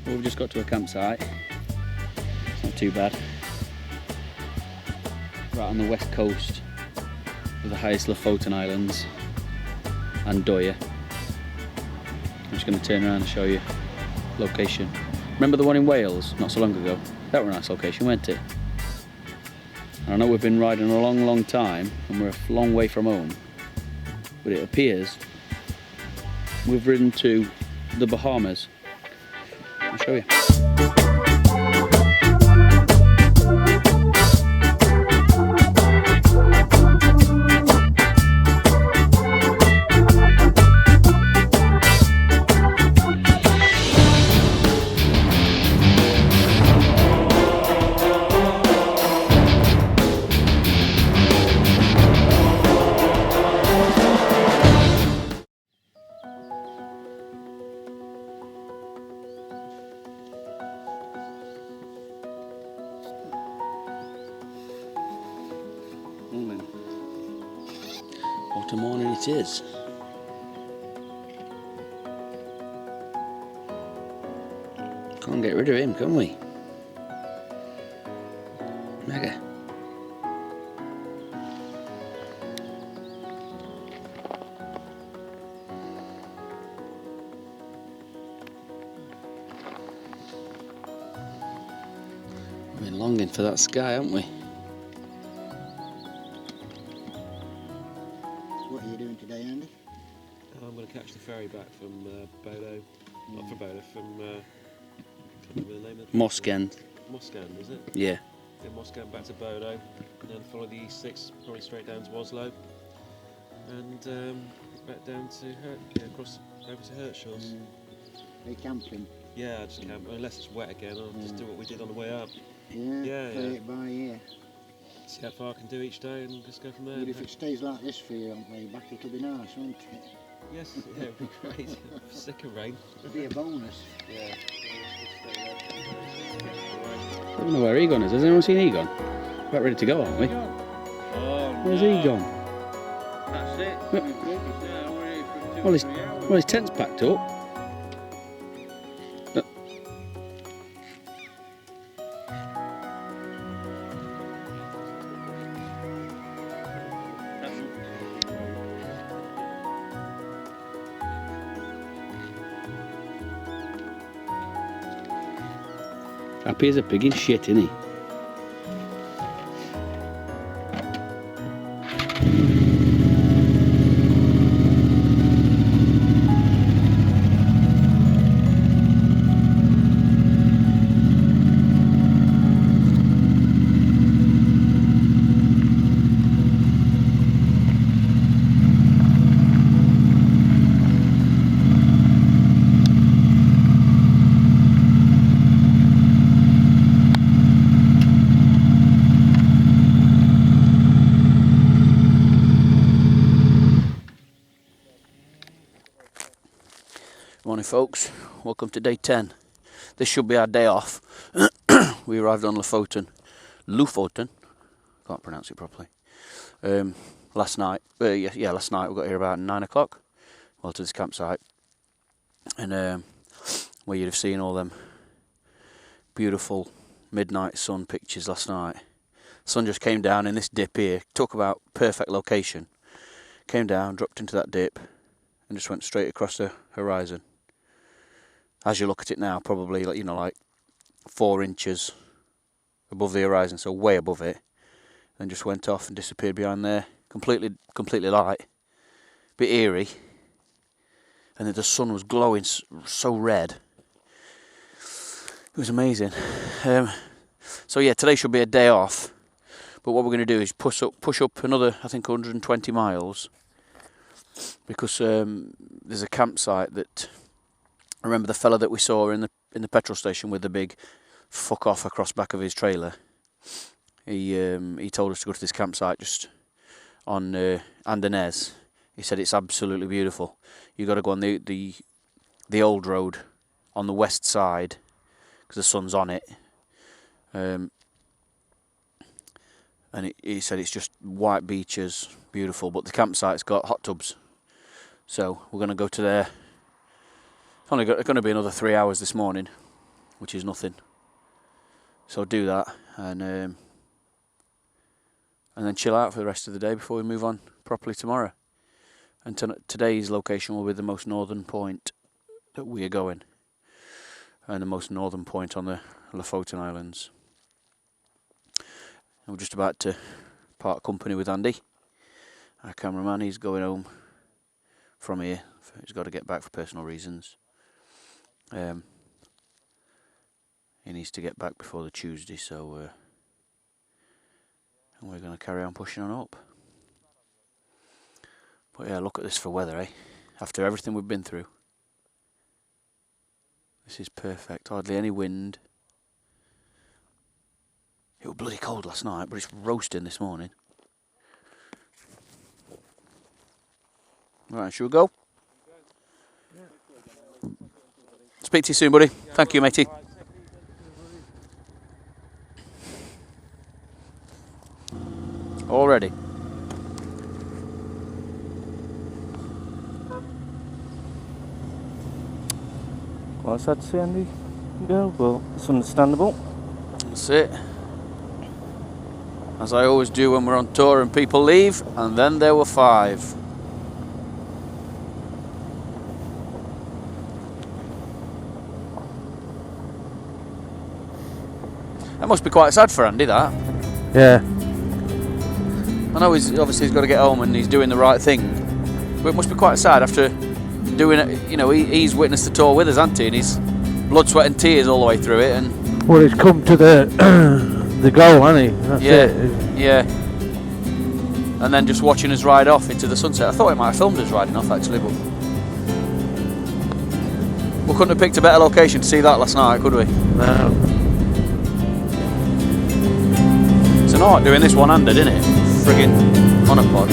Well, we've just got to a campsite. It's not too bad. Right on the west coast of the highest Lofoten Islands and Doya. I'm just going to turn around and show you location. Remember the one in Wales not so long ago? That was a nice location, weren't it? And I know we've been riding a long time and we're a long way from home, but it appears we've ridden to the Bahamas. I'll show you. What a morning it is. Can't get rid of him, can we? Mega. We've been longing for that sky, haven't we? What are you doing today, Andy? I'm going to catch the ferry back from Bodo, not from Bodo, from can't remember the name of it. Moskend. Moskend, is it? Yeah. Get Moskend back to Bodo, and then follow the E6 probably straight down to Oslo, and back down to across over to Hirtshals. Are you camping? Yeah, I just camp unless it's wet again. I'll just do what we did on the way up. Yeah, play it by ear. See how far I can do each day and just go from there. But if it stays like this for you on the way back, it'll be nice, won't it? Yes, yeah, it'd be great. Sick of rain. It'll be a bonus. Yeah. I don't know where Egon is. Has anyone seen Egon? About ready to go, aren't we? Oh, Where's Egon? That's it. Well, well, his tent's packed up. Happy as a pig in shit, isn't he? Morning folks, welcome to day 10. This should be our day off. We arrived on Lofoten, can't pronounce it properly, last night. Last night we got here about 9 o'clock, well, to this campsite, and where you'd have seen all them beautiful midnight sun pictures last night. Sun just came down in this dip here, talk about perfect location, came down, dropped into that dip and just went straight across the horizon. As you look at it now, probably like 4 inches above the horizon, so way above it, and just went off and disappeared behind there. Completely light, bit eerie, and then the sun was glowing so red. It was amazing. So yeah, today should be a day off, but what we're going to do is push up another, I think, 120 miles, because there's a campsite that. Remember the fella that we saw in the petrol station with the big fuck off across back of his trailer? He told us to go to this campsite just on Andernez. He said it's absolutely beautiful. You got to go on the old road on the west side because the sun's on it. And he said it's just white beaches, beautiful. But the campsite's got hot tubs, so we're going to go to there. It's only going to be another 3 hours this morning, which is nothing. So do that, and then chill out for the rest of the day before we move on properly tomorrow. And today's location will be the most northern point that we are going, and the most northern point on the Lofoten Islands. And we're just about to part company with Andy, our cameraman. He's going home from here. He's got to get back for personal reasons. He needs to get back before the Tuesday, so and we're going to carry on pushing on up. But yeah, look at this for weather, eh? After everything we've been through. This is perfect. Hardly any wind. It was bloody cold last night, but it's roasting this morning. Right, shall we go? Speak to you soon, buddy. Thank you, matey. Already. Quite sad to see Andy go, but it's understandable. That's it. As I always do when we're on tour and people leave, and then there were 5. That must be quite sad for Andy, that. Yeah. I know he's got to get home and he's doing the right thing, but it must be quite sad after doing it. You know, he's witnessed the tour with us, hasn't he? And he's blood, sweat and tears all the way through it. And Well, he's come to the the goal, hasn't he? That's it. Yeah. And then just watching us ride off into the sunset. I thought he might have filmed us riding off actually, but we couldn't have picked a better location to see that last night, could we? No. It's an art doing this one-handed, isn't it? Friggin' monopod.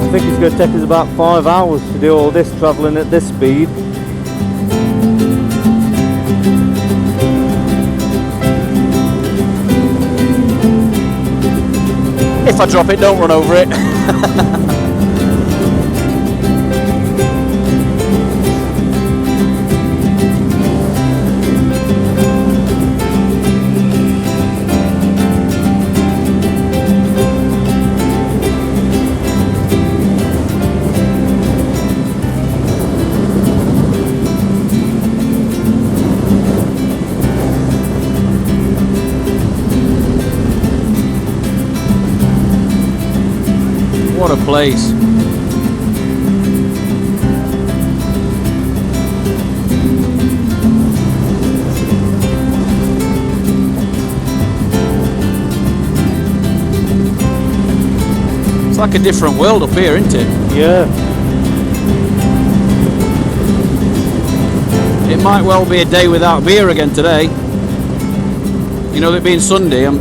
I think it's going to take us about 5 hours to do all this travelling at this speed. If I drop it, don't run over it. What a place. It's like a different world up here, isn't it? Yeah. It might well be a day without beer again today. You know, it being Sunday, I'm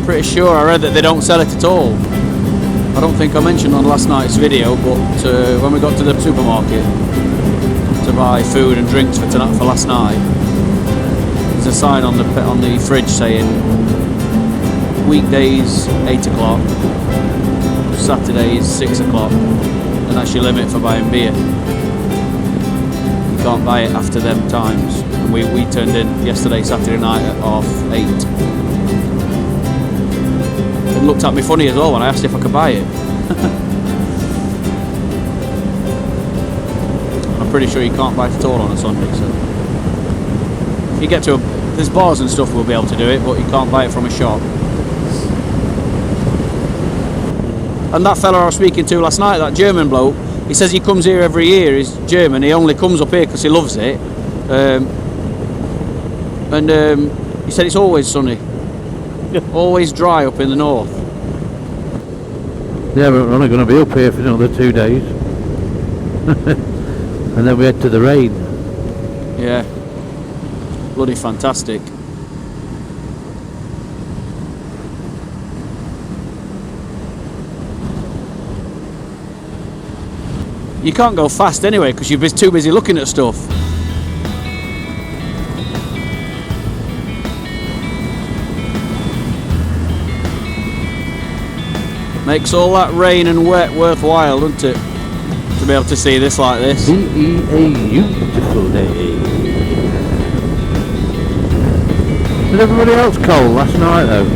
pretty sure I read that they don't sell it at all. I don't think I mentioned on last night's video, but when we got to the supermarket to buy food and drinks for tonight, for last night, there's a sign on the fridge saying weekdays 8 o'clock, Saturdays 6 o'clock, and that's your limit for buying beer. You can't buy it after them times. And we turned in yesterday, Saturday night at 8:30. And looked at me funny as well when I asked if I could buy it. I'm pretty sure you can't buy it at all on a Sunday, so if you get to there's bars and stuff we'll be able to do it, but you can't buy it from a shop. And that fella I was speaking to last night, that German bloke, he says he comes here every year. He's German, he only comes up here because he loves it. He said it's always sunny. Always dry up in the north. Yeah, we're only going to be up here for another 2 days. And then we head to the rain. Yeah. Bloody fantastic. You can't go fast anyway because you're too busy looking at stuff. Makes all that rain and wet worthwhile, doesn't it? To be able to see this like this. A beautiful day. Was everybody else cold last night though?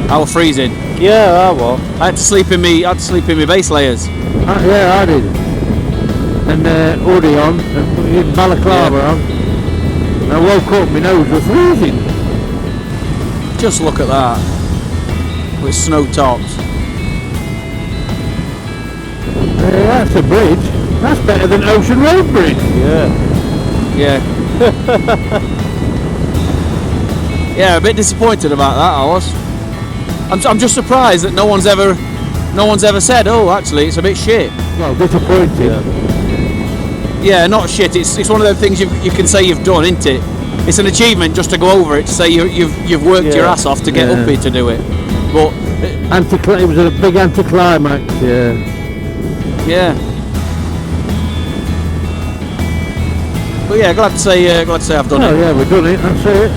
I was freezing. Yeah, I was. I had to sleep in me base layers. Yeah, I did. And hoodie on, and balaclava on. And I woke up, my nose was freezing. Just look at that. With snow tops. That's a bridge. That's better than Ocean Road Bridge. Yeah. Yeah. Yeah, a bit disappointed about that. I was. I'm just surprised that no one's ever said, oh, actually, it's a bit shit. Well, disappointed. Yeah, not shit. It's one of those things you can say you've done, isn't it? It's an achievement just to go over it, to say you've worked your ass off to get up here to do it. But It was a big anticlimax. Yeah. yeah. But yeah, glad to say I've done Oh it. yeah, we've done it. That's it.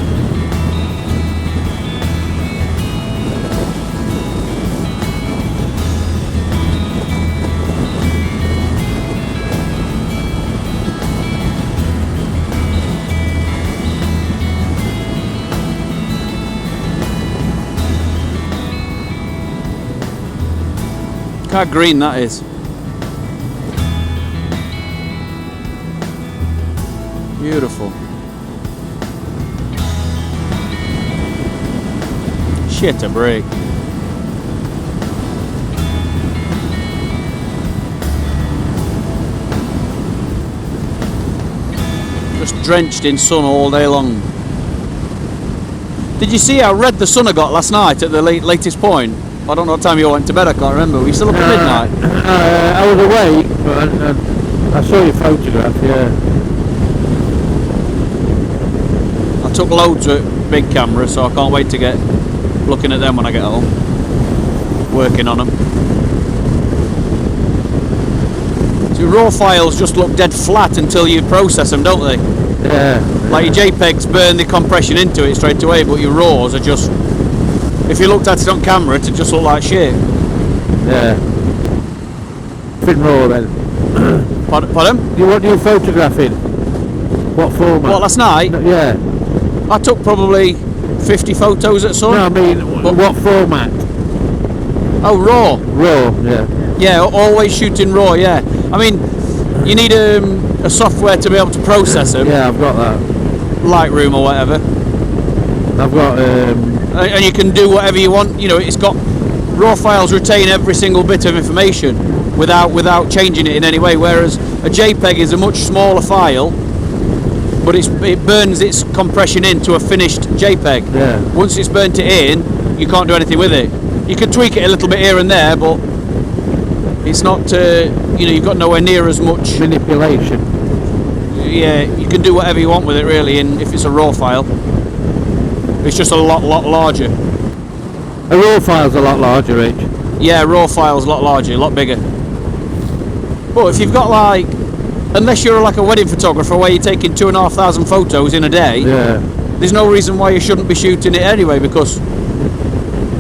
Look how green that is. Beautiful. Shit a break. Just drenched in sun all day long. Did you see how red the sun had got last night at the latest point? I don't know what time you went to bed, I can't remember. Were you still up at midnight? I was awake, but I saw your photograph, yeah. I took loads of big cameras, so I can't wait to get looking at them when I get home. Working on them. So raw files just look dead flat until you process them, don't they? Yeah. Like your JPEGs burn the compression into it straight away, but your RAWs are just... If you looked at it on camera, it'd just look like shit. Yeah. Fin raw then. Pardon? What are you photographing? What format? What, last night? Yeah. I took probably 50 photos at sun. No, I mean, what format? Oh, RAW. Raw, yeah. Yeah, always shooting RAW, yeah. I mean, you need a software to be able to process them. Yeah, I've got that. Lightroom or whatever. I've got... And you can do whatever you want. You know, it's got... RAW files retain every single bit of information without changing it in any way, whereas a JPEG is a much smaller file, but it burns its compression into a finished JPEG. Yeah. Once it's burnt it in, you can't do anything with it. You can tweak it a little bit here and there, but it's not, you've got nowhere near as much... manipulation. Yeah, you can do whatever you want with it, really, and if it's a RAW file. It's just a lot larger. A raw file's a lot larger, Rich. Yeah, raw file's a lot larger, a lot bigger. But if you've got like, unless you're like a wedding photographer where you're taking 2,500 photos in a day, there's no reason why you shouldn't be shooting it anyway, because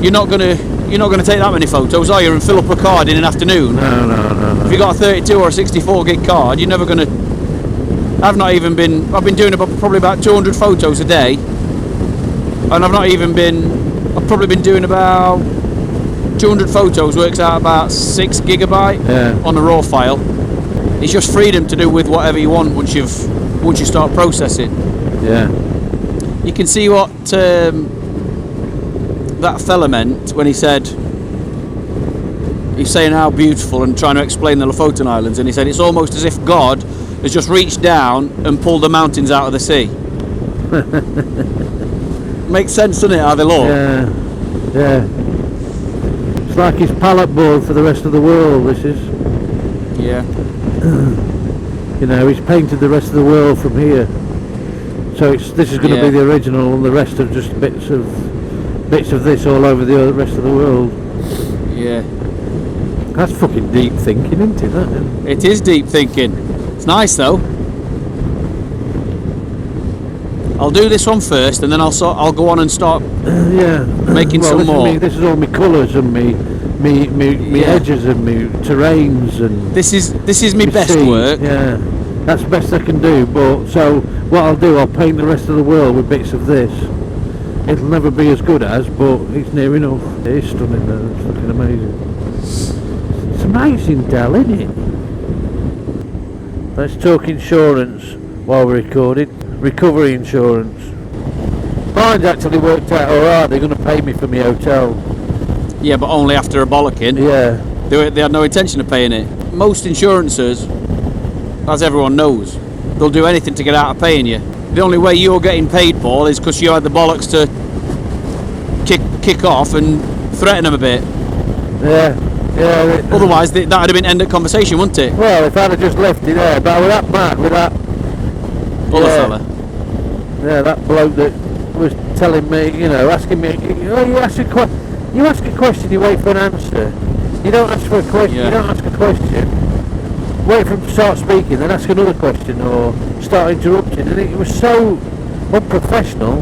you're not gonna take that many photos, are you? And fill up a card in an afternoon. No. If you got a 32 or a 64 gig card, you're never gonna. I've been doing probably about 200 photos a day, and I've probably been doing about 200 photos, works out about 6 gigabyte on a raw file. It's just freedom to do with whatever you want once you start processing. Yeah. You can see what that fella meant when he's saying how beautiful and trying to explain the Lofoten Islands, and he said it's almost as if God has just reached down and pulled the mountains out of the sea. Makes sense, doesn't it, how they look? Yeah. It's like his palette board for the rest of the world, this is. Yeah. You know, he's painted the rest of the world from here. So this is going to be the original, and the rest are just bits of this all over the rest of the world. Yeah. That's fucking deep thinking, isn't it? That? It is deep thinking. It's nice though. I'll do this one first, and then I'll go on and start making some more. This is all my colours and me edges and me terrains and. This is my best seas. work. Yeah, that's the best I can do. But so what I'll do, I'll paint the rest of the world with bits of this. It'll never be as good as, but it's near enough. It is stunning though. It's looking amazing. It's amazing, Del, isn't it? Let's talk insurance while we're recording. Recovery insurance. Mine's actually worked out alright. They're going to pay me for my hotel. Yeah, but only after a bollocking. Yeah. They had no intention of paying it. Most insurances, as everyone knows, they'll do anything to get out of paying you. The only way you're getting paid, Paul, is because you had the bollocks to kick off and threaten them a bit. Yeah. Otherwise, that would have been end of conversation, wouldn't it? Well, if I'd have just left it there, but with that man, with that Other fella. Yeah, that bloke that was telling me, asking me, you ask a question, you wait for an answer. You don't ask for a question. Yeah. You don't ask a question. Wait for him to start speaking, then ask another question or start interrupting. And it was so unprofessional.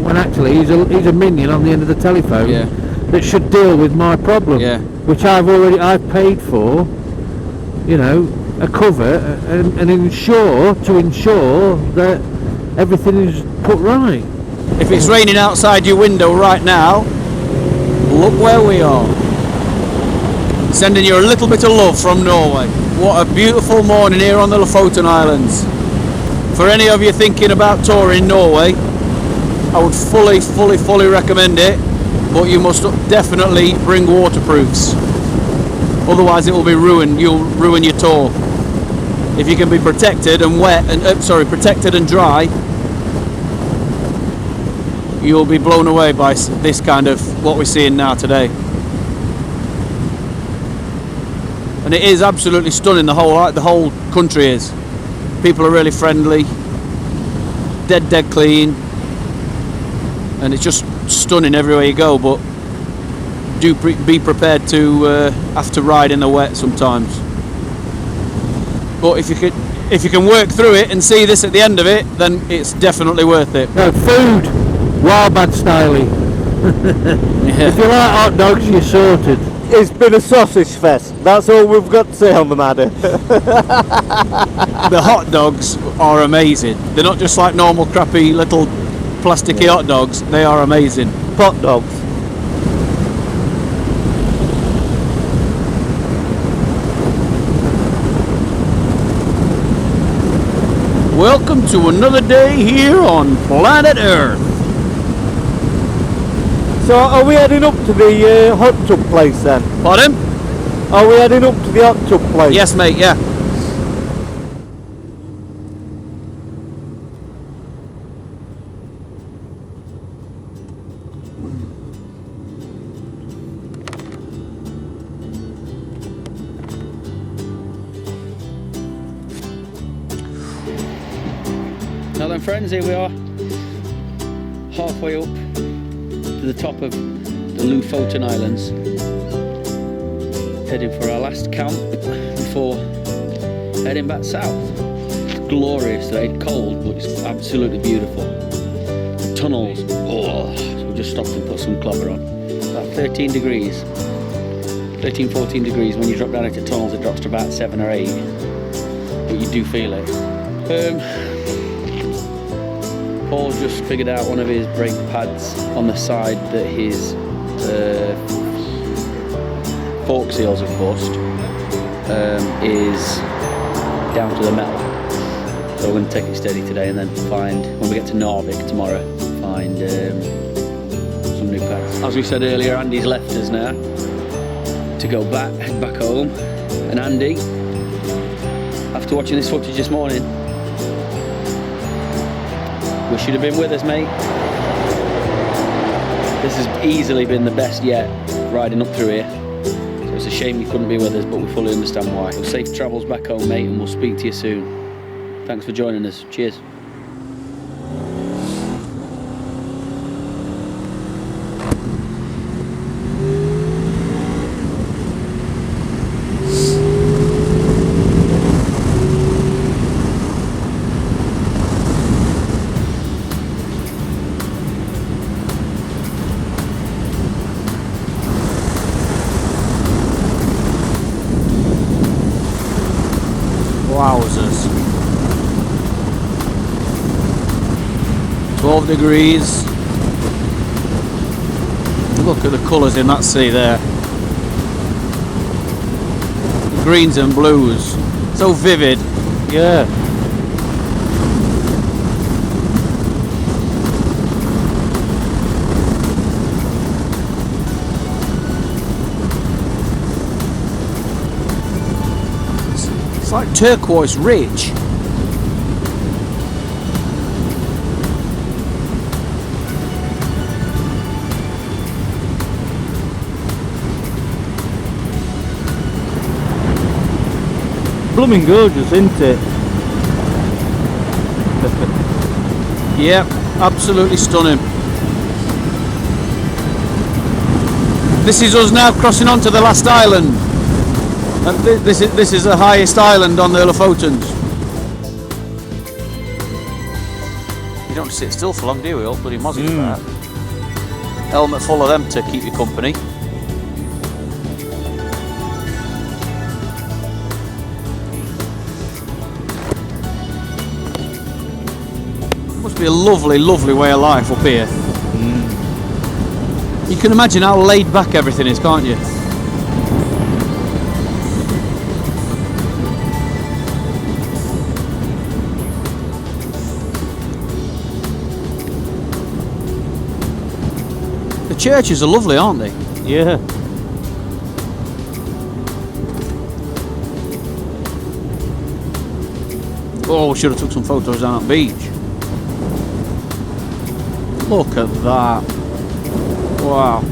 When actually he's a minion on the end of the telephone that should deal with my problem, which I've paid for. A cover and ensure that everything is put right. If it's raining outside your window right now, look where we are. Sending you a little bit of love from Norway. What a beautiful morning here on the Lofoten Islands. For any of you thinking about touring Norway, I would fully recommend it, but you must definitely bring waterproofs. Otherwise it will be ruined. You'll ruin your tour. If you can be protected and protected and dry, you'll be blown away by this kind of what we're seeing now today. And it is absolutely stunning. The whole country is. People are really friendly, dead clean, and it's just stunning everywhere you go. But do be prepared to have to ride in the wet sometimes. But if you can work through it and see this at the end of it, then it's definitely worth it. No, food, Wildbad styley. If you like hot dogs, you're sorted. It's been a sausage fest. That's all we've got to say on the matter. The hot dogs are amazing. They're not just like normal crappy little plasticky hot dogs. They are amazing. Pot dogs. Welcome to another day here on planet Earth. So are we heading up to the hot tub place then? Pardon? Are we heading up to the hot tub place? Yes, mate, yeah. Now then, friends, here we are, halfway up to the top of the Lofoten Islands, heading for our last camp before heading back south. It's glorious today, cold, but it's absolutely beautiful. The tunnels, so we just stopped and put some clobber on. About 13 degrees, 13, 14 degrees. When you drop down into tunnels, it drops to about 7 or 8, but you do feel it. Paul's just figured out one of his brake pads on the side that his fork seals have bust is down to the metal. So we're going to take it steady today and then find, when we get to Narvik tomorrow, find some new pads. As we said earlier, Andy's left us now to go head back home. And Andy, after watching this footage this morning, wish you'd have been with us, mate. This has easily been the best yet, riding up through here. So it's a shame you couldn't be with us, but we fully understand why. So safe travels back home, mate, and we'll speak to you soon. Thanks for joining us. Cheers. 12 degrees. Look at the colours in that sea there. Greens and blues. So vivid. Yeah. It's like turquoise rich. Blooming gorgeous, isn't it? Yep, absolutely stunning. This is us now crossing on to the last island. And this is the highest island on the Lofotens. You don't sit still for long, do you? All bloody mozzies about. Helmet full of them to keep you company. Must be a lovely, lovely way of life up here. You can imagine how laid back everything is, can't you? The churches are lovely, aren't they? Yeah. Oh, should have took some photos down at the beach. Look at that. Wow.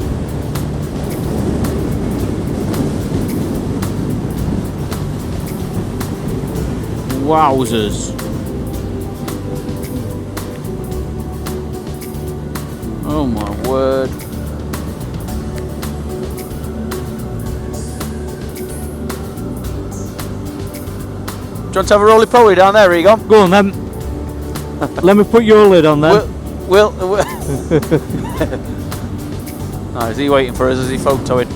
Wowzers. Oh my word. Do you want to have a roly-poly down there, Egon? Go on then. Let me put your lid on then. Will. Oh, is he waiting for us? Is he photoing?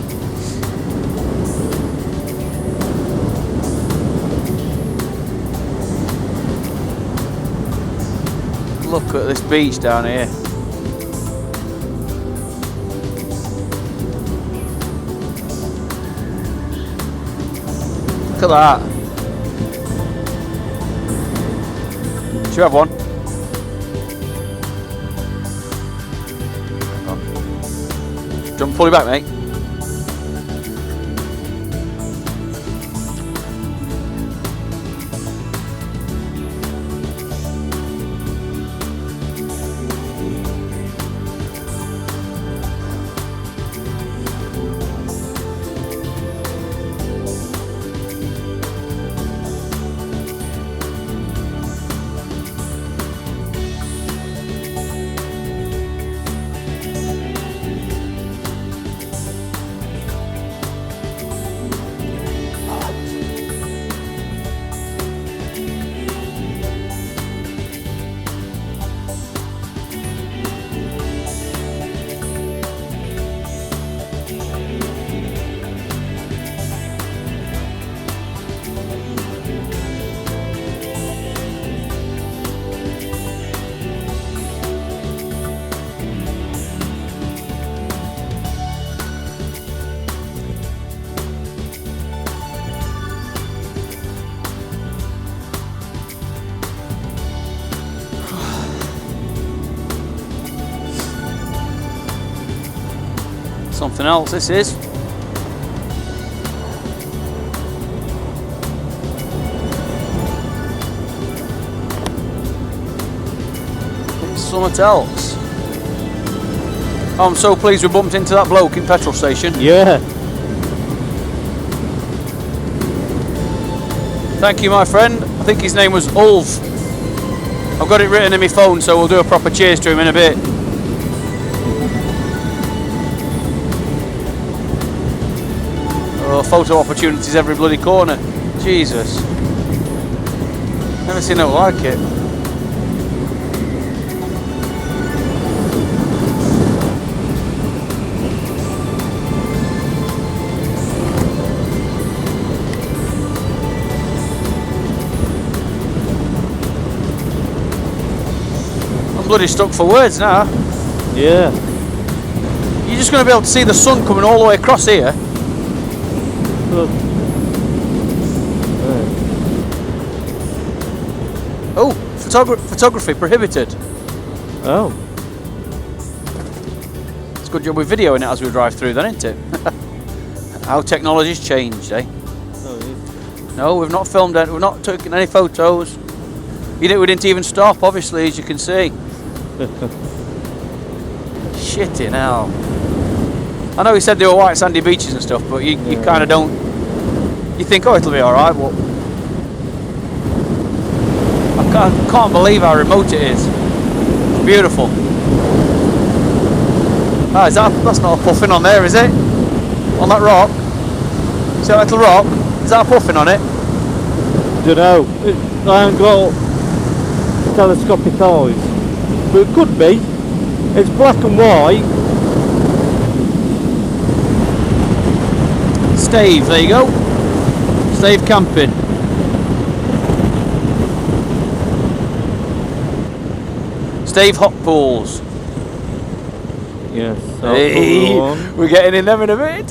Look at this beach down here. Look at that. Do you have one? Don't pull it back, mate. Something else this is. It's something else. Oh, I'm so pleased we bumped into that bloke in petrol station. Yeah. Thank you, my friend. I think his name was Ulf. I've got it written in my phone, so we'll do a proper cheers to him in a bit. Oh, photo opportunities every bloody corner. Jesus. Never seen anything like it. bloody stuck for words now. Yeah. You're just going to be able to see the sun coming all the way across here. Look. Oh, photography prohibited. Oh. It's a good job we're videoing it as we drive through then, isn't it? How technology's changed, eh? Oh, yeah. No, we've not filmed it, we've not taken any photos. We didn't even stop, obviously, as you can see. Shitting hell. I know he said there were white sandy beaches and stuff, but you kind of don't... You think, oh, it'll be alright, but... I can't believe how remote it is. It's beautiful. Ah, that's not a puffin on there, is it? On that rock? See that little rock? Is that a puffin on it? Dunno. I haven't got telescopic eyes. But it could be. It's black and white. Stave, there you go. Stave camping. Stave hot pools. Yes. Hey, we're getting in them in a bit.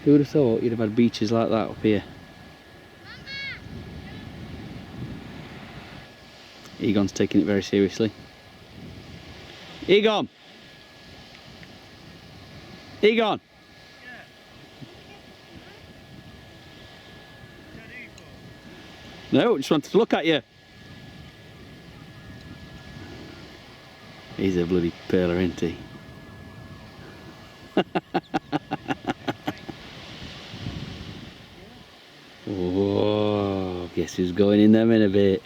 Who would have thought you'd have had beaches like that up here? Egon's taking it very seriously. Egon! Egon! No, just wanted to look at you. He's a bloody pearler, isn't he? Whoa, guess who's going in them in a bit.